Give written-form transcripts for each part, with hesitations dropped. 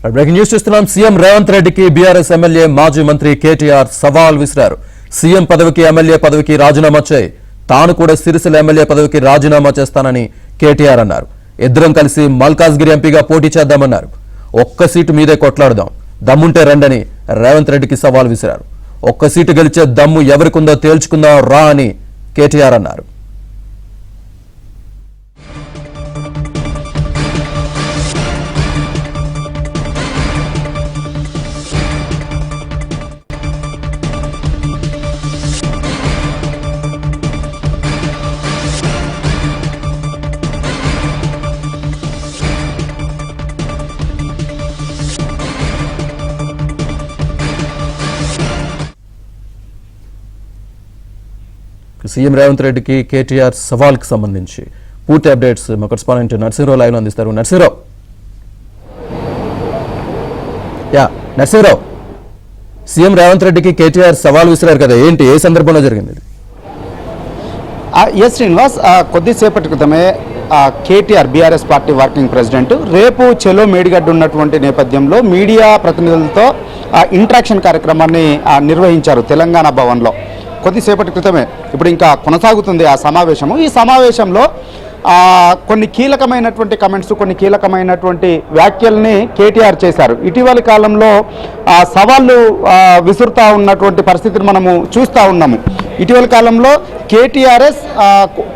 Breaking news చూస్తున్నాం. CM Revanth రెడ్డికి BRS MLA మాజీ మంత్రి కేటీఆర్ సవాల్ విసిరారు. సీఎం పదవికి ఎమ్మెల్యే పదవికి రాజీనామా చేయి, తాను కూడా సిరిసిల్ల ఎమ్మెల్యే పదవికి రాజీనామా చేస్తానని కేటీఆర్ అన్నారు. ఇద్దరం కలిసి మల్కాజ్గిరి ఎంపీగా పోటీ చేద్దామన్నారు. ఒక్క సీటు మీదే కొట్లాడదాం, దమ్ముంటే రండని రేవంత్ రెడ్డికి సవాల్ విసిరారు. ఒక్క సీటు గెలిచే దమ్ము ఎవరికుందో తేల్చుకుందాం రా అని కేటీఆర్ అన్నారు. సీఎం రేవంత్ రెడ్డికి కేటీఆర్ సవాల్కి సంబంధించి పూర్తి అప్డేట్స్ మా కరెస్పాండెంట్ నర్సింహరావు లైవ్లో అందిస్తారు. నర్సింహరావు, సీఎం రేవంత్ రెడ్డికి కేటీఆర్ సవాల్ విసిరారు కదా, ఏంటి, ఏ సందర్భంలో జరిగింది? ఎస్ శ్రీనివాస్, కొద్దిసేపటి క్రితమే KTR BRS party working president రేపు చెలో మేడిగడ్డ ఉన్నటువంటి నేపథ్యంలో మీడియా ప్రతినిధులతో ఇంటరాక్షన్ కార్యక్రమాన్ని నిర్వహించారు తెలంగాణ భవన్లో. కొద్దిసేపటి క్రితమే, ఇప్పుడు ఇంకా కొనసాగుతుంది ఆ సమావేశము. ఈ సమావేశంలో కొన్ని కీలకమైనటువంటి కమెంట్స్, కొన్ని కీలకమైనటువంటి వ్యాఖ్యల్ని కేటీఆర్ చేశారు. ఇటీవలి కాలంలో సవాళ్ళు విసురుతూ ఉన్నటువంటి పరిస్థితిని మనము చూస్తూ ఉన్నాము. ఇటీవలి కాలంలో కేటీఆర్ఎస్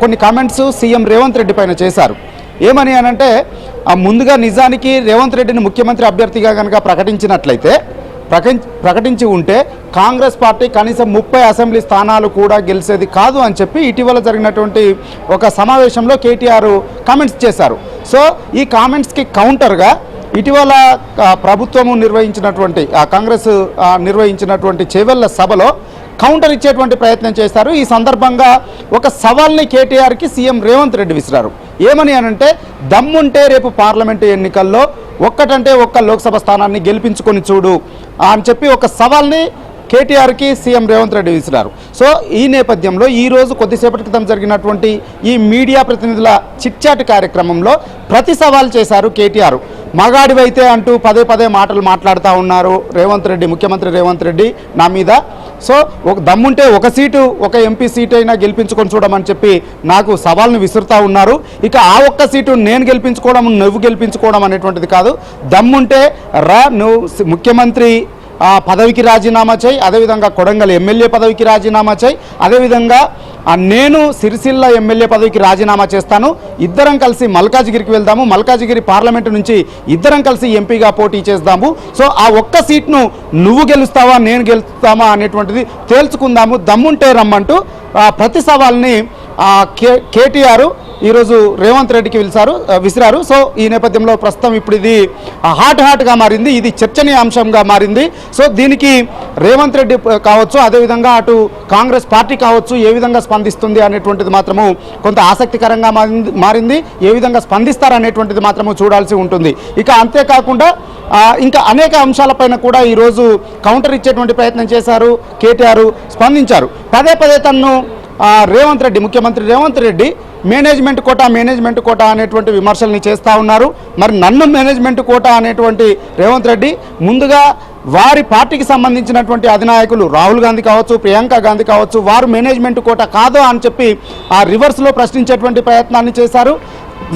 కొన్ని కామెంట్స్ సీఎం రేవంత్ రెడ్డి పైన చేశారు. ఏమని అనంటే, ముందుగా నిజానికి రేవంత్ రెడ్డిని ముఖ్యమంత్రి అభ్యర్థిగా కనుక ప్రకటించి ఉంటే కాంగ్రెస్ పార్టీ కనీసం 30 అసెంబ్లీ స్థానాలు కూడా గెలిచేది కాదు అని చెప్పి ఇటీవల జరిగినటువంటి ఒక సమావేశంలో కేటీఆర్ కామెంట్స్ చేశారు. సో ఈ కామెంట్స్కి కౌంటర్గా ఇటీవల ప్రభుత్వము నిర్వహించినటువంటి కాంగ్రెస్ నిర్వహించినటువంటి చేవెళ్ల సభలో కౌంటర్ ఇచ్చేటువంటి ప్రయత్నం చేశారు. ఈ సందర్భంగా ఒక సవాల్ని కేటీఆర్కి సీఎం రేవంత్ రెడ్డి విసిరారు. ఏమని అనంటే, దమ్ముంటే రేపు పార్లమెంటు ఎన్నికల్లో ఒక్కటంటే ఒక్క లోక్సభ స్థానాన్ని గెలిపించుకొని చూడు అని చెప్పి ఒక సవాల్ని కేటీఆర్కి సీఎం రేవంత్ రెడ్డి విసిరారు. సో ఈ నేపథ్యంలో ఈరోజు కొద్దిసేపటి క్రితం జరిగినటువంటి ఈ మీడియా ప్రతినిధుల చిట్చాట్ కార్యక్రమంలో ప్రతి సవాల్ చేశారు కేటీఆర్. మగాడివైతే అంటూ పదే పదే మాటలు మాట్లాడుతూ ఉన్నారు రేవంత్ రెడ్డి, ముఖ్యమంత్రి రేవంత్ రెడ్డి నా మీద. సో ఒక దమ్ముంటే ఒక సీటు, ఒక ఎంపీ సీటు అయినా గెలిపించుకొని చూడమని చెప్పి నాకు సవాల్ని విసురుతూ ఉన్నారు. ఇక ఆ ఒక్క సీటు నేను గెలిపించుకోవడం, నువ్వు గెలిపించుకోవడం అనేటువంటిది కాదు. దమ్ముంటే రా, నువ్వు ముఖ్యమంత్రి పదవికి రాజీనామా చేయి, అదేవిధంగా కొడంగల్ ఎమ్మెల్యే పదవికి రాజీనామా చేయి, అదేవిధంగా నేను సిరిసిల్ల ఎమ్మెల్యే పదవికి రాజీనామా చేస్తాను, ఇద్దరం కలిసి మల్కాజ్గిరికి వెళ్దాము, మల్కాజ్గిరి పార్లమెంటు నుంచి ఇద్దరం కలిసి ఎంపీగా పోటీ చేద్దాము. సో ఆ ఒక్క సీట్ను నువ్వు గెలుస్తావా నేను గెలుస్తామా అనేటువంటిది తేల్చుకుందాము, దమ్ముంటే రమ్మంటూ ప్రతి సవాల్ని కేటీఆర్ ఈరోజు రేవంత్ రెడ్డికి విసిరారు. సో ఈ నేపథ్యంలో ప్రస్తుతం ఇప్పుడు ఇది హాట్గా మారింది, ఇది చర్చనీయాంశంగా మారింది. సో దీనికి రేవంత్ రెడ్డి కావచ్చు, అదేవిధంగా అటు కాంగ్రెస్ పార్టీ కావచ్చు ఏ విధంగా స్పందిస్తుంది అనేటువంటిది మాత్రము కొంత ఆసక్తికరంగా మారింది. ఏ విధంగా స్పందిస్తారనేటువంటిది మాత్రము చూడాల్సి ఉంటుంది. ఇక అంతేకాకుండా ఇంకా అనేక అంశాలపైన కూడా ఈరోజు కౌంటర్ ఇచ్చేటువంటి ప్రయత్నం చేశారు కేటీఆర్, స్పందించారు. పదే పదే తన్ను రేవంత్ రెడ్డి, ముఖ్యమంత్రి రేవంత్ రెడ్డి మేనేజ్మెంట్ కోటా అనేటువంటి విమర్శల్ని చేస్తూ ఉన్నారు. మరి నన్ను మేనేజ్మెంట్ కోటా అనేటువంటి రేవంత్ రెడ్డి ముందుగా వారి పార్టీకి సంబంధించినటువంటి అధినాయకులు రాహుల్ గాంధీ కావచ్చు, ప్రియాంక గాంధీ కావచ్చు, వారు మేనేజ్మెంట్ కోటా కాదో అని చెప్పి రివర్స్లో ప్రశ్నించేటువంటి ప్రయత్నాన్ని చేశారు.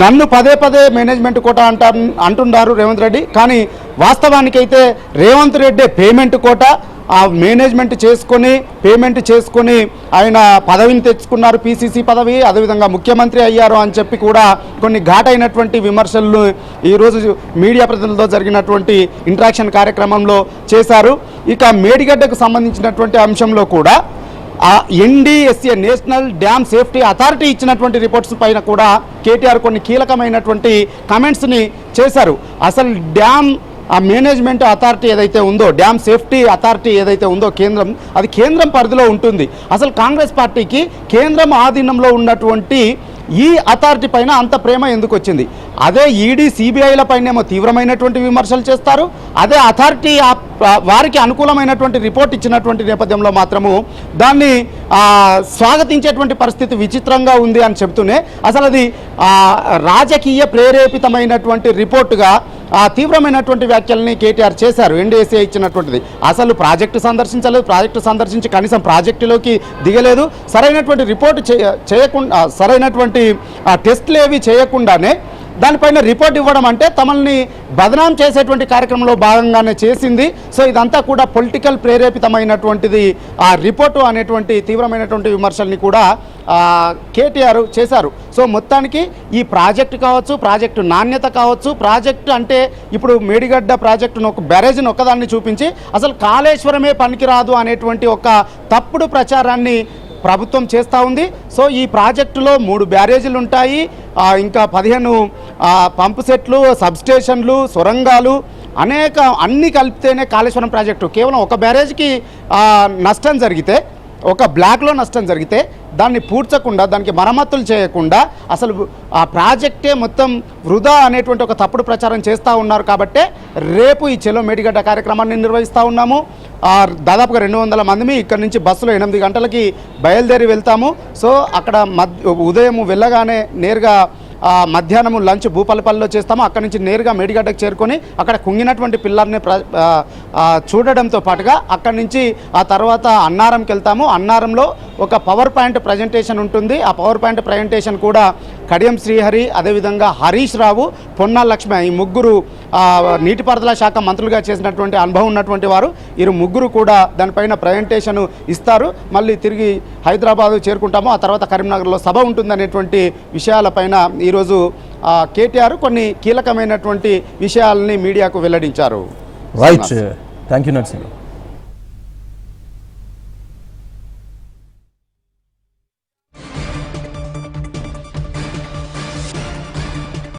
నన్ను పదే పదే మేనేజ్మెంట్ కోటా అంటున్నారు రేవంత్ రెడ్డి, కానీ వాస్తవానికైతే Revanth Reddy payment quota management payment చేసుకొని ఆయన పదవిని తెచ్చుకున్నారు, పీసీసీ పదవి, అదేవిధంగా ముఖ్యమంత్రి అయ్యారు అని చెప్పి కూడా కొన్ని ఘాటైనటువంటి విమర్శలు ఈరోజు మీడియా ప్రతినిధులతో జరిగినటువంటి ఇంటరాక్షన్ కార్యక్రమంలో చేశారు. ఇక మేడిగడ్డకు సంబంధించినటువంటి అంశంలో కూడా NDSA national dam safety authority ఇచ్చినటువంటి రిపోర్ట్స్ పైన కూడా కేటీఆర్ కొన్ని కీలకమైనటువంటి కమెంట్స్ని చేశారు. అసలు డ్యామ్ మేనేజ్మెంట్ అథారిటీ ఏదైతే ఉందో, డ్యామ్ సేఫ్టీ అథారిటీ ఏదైతే ఉందో అది కేంద్రం పరిధిలో ఉంటుంది. అసలు కాంగ్రెస్ పార్టీకి కేంద్రం ఆధీనంలో ఉన్నటువంటి ఈ అథారిటీ పైన అంత ప్రేమ ఎందుకు వచ్చింది? అదే ఈడీ సిబిఐల పైనేమో తీవ్రమైనటువంటి విమర్శలు చేస్తారు, అదే అథారిటీ వారికి అనుకూలమైనటువంటి రిపోర్ట్ ఇచ్చినటువంటి నేపథ్యంలో మాత్రము దాన్ని స్వాగతించేటువంటి పరిస్థితి విచిత్రంగా ఉంది అని చెబుతూనే అసలు అది రాజకీయ ప్రేరేపితమైనటువంటి రిపోర్టుగా తీవ్రమైనటువంటి వ్యాఖ్యల్ని కేటీఆర్ చేశారు. ఎన్డీఏసీ ఇచ్చినటువంటిది అసలు ప్రాజెక్టు సందర్శించలేదు, ప్రాజెక్టు సందర్శించి కనీసం ప్రాజెక్టులోకి దిగలేదు, సరైనటువంటి రిపోర్టు చేయకుండా సరైనటువంటి టెస్టులు ఏవి చేయకుండానే దానిపైన రిపోర్ట్ ఇవ్వడం అంటే తమల్ని బదనాం చేసేటువంటి కార్యక్రమంలో భాగంగానే చేసింది. సో ఇదంతా కూడా పొలిటికల్ ప్రేరేపితమైనటువంటిది ఆ రిపోర్టు అనేటువంటి తీవ్రమైనటువంటి విమర్శల్ని కూడా కేటీఆర్ చేశారు. సో మొత్తానికి ఈ ప్రాజెక్టు కావచ్చు, ప్రాజెక్టు నాణ్యత కావచ్చు, ప్రాజెక్టు అంటే ఇప్పుడు మేడిగడ్డ ప్రాజెక్టును ఒక బ్యారేజ్ని ఒక్కదాన్ని చూపించి అసలు కాళేశ్వరమే పనికిరాదు అనేటువంటి ఒక తప్పుడు ప్రచారాన్ని ప్రభుత్వం చేస్తూ ఉంది. సో ఈ ప్రాజెక్టులో 3 బ్యారేజీలు ఉంటాయి, ఇంకా 15 పంపు సెట్లు, సబ్స్టేషన్లు, సొరంగాలు అన్నీ కలిపితేనే కాళేశ్వరం ప్రాజెక్టు. కేవలం ఒక బ్యారేజ్కి నష్టం జరిగితే, ఒక బ్లాక్లో నష్టం జరిగితే దాన్ని పూడ్చకుండా, దానికి మరమ్మతులు చేయకుండా అసలు ఆ ప్రాజెక్టే మొత్తం వృధా అనేటువంటి ఒక తప్పుడు ప్రచారం చేస్తూ ఉన్నారు. కాబట్టే రేపు ఈ చెలో మేడిగడ్డ కార్యక్రమాన్ని నిర్వహిస్తూ ఉన్నాము. దాదాపుగా 200 మందిమి ఇక్కడ నుంచి బస్సులో 8 గంటలకి బయలుదేరి వెళ్తాము. సో అక్కడ ఉదయం వెళ్ళగానే నేరుగా మధ్యాహ్నం లంచ్ భూపాలపల్లిలో చేస్తాము. అక్కడి నుంచి నేరుగా మేడిగడ్డకు చేరుకొని అక్కడ కుంగినటువంటి పిల్లర్ని చూడడంతో పాటుగా అక్కడి నుంచి ఆ తర్వాత అన్నారంకి వెళ్తాము. అన్నారంలో ఒక పవర్ పాయింట్ ప్రజెంటేషన్ ఉంటుంది. ఆ పవర్ పాయింట్ ప్రజెంటేషన్ కూడా కడియం శ్రీహరి, అదేవిధంగా హరీష్ రావు, పొన్నాల లక్ష్మి, ఈ ముగ్గురు నీటిపారుదల శాఖ మంత్రులుగా చేసినటువంటి అనుభవం ఉన్నటువంటి వారు, వీరు ముగ్గురు కూడా దానిపైన ప్రజెంటేషన్ ఇస్తారు. మళ్ళీ తిరిగి హైదరాబాద్ చేరుకుంటాము. ఆ తర్వాత కరీంనగర్లో సభ ఉంటుందనేటువంటి విషయాలపైన ఈరోజు కేటీఆర్ కొన్ని కీలకమైనటువంటి విషయాలని మీడియాకు వెల్లడించారు. Right, thank you Narasimha.